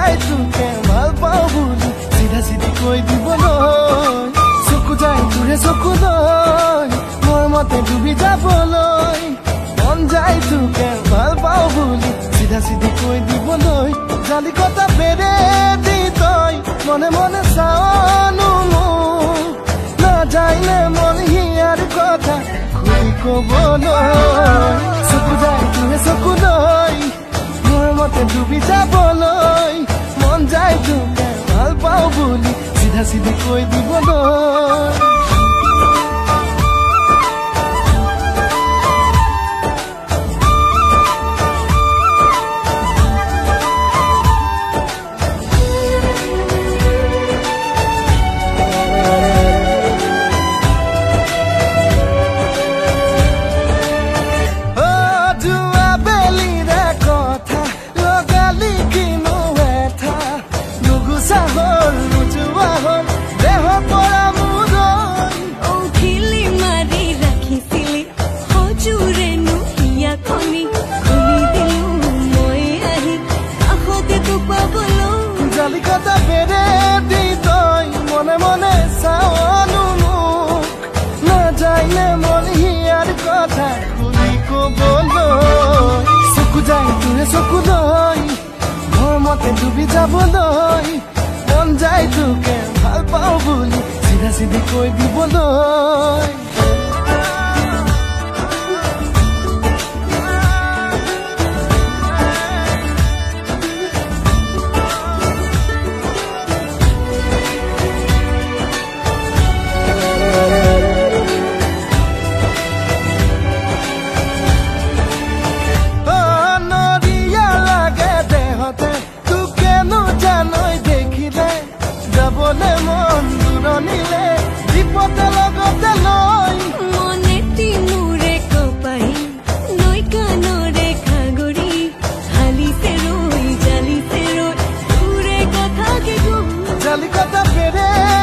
যায় তোকে ভাল পাওঁ বুলি চিধা চিধি কৈ দিবলৈ চকু যায় তোৰে চকুলৈ মোৰ মতে ডুবি যাবলৈ মন যায় তোকে ভাল পাওঁ বুলি চিধা চিধি কৈ দিবলৈ জালি কটা বেৰে দি তই মনে মনে চাওনো মোক নাযায়নে মন হিয়াৰ কথা খুলি ক'বলৈ চকু যায় তোৰে চকুলৈ মোৰ মতে ডুবি যাবলৈ মন যায় তোকে ভাল পাওঁ বুলি চিধা চিধি কৈ দিবলৈ জালিকটা বেৰে দি তই মনে মনে চাওনো মোক নাযায়নে মন হিয়াৰ কথা খুলি ক'বলৈ চকু যায় তোৰে চকুলৈ মোৰ মতে ডুবি যাবলৈ মন যায় তোকে ভাল পাওঁ বুলি চিধা চিধি কৈ দিবলৈ যাবলে মন দূৰণিলে বিপদে লগতে লৈ মনেতি মোৰে কপাই নৈ কাণৰে খাগৰি হালিছে ৰৈ জালিছে ৰৈ তোৰে কথা কি জালিকটা বেৰে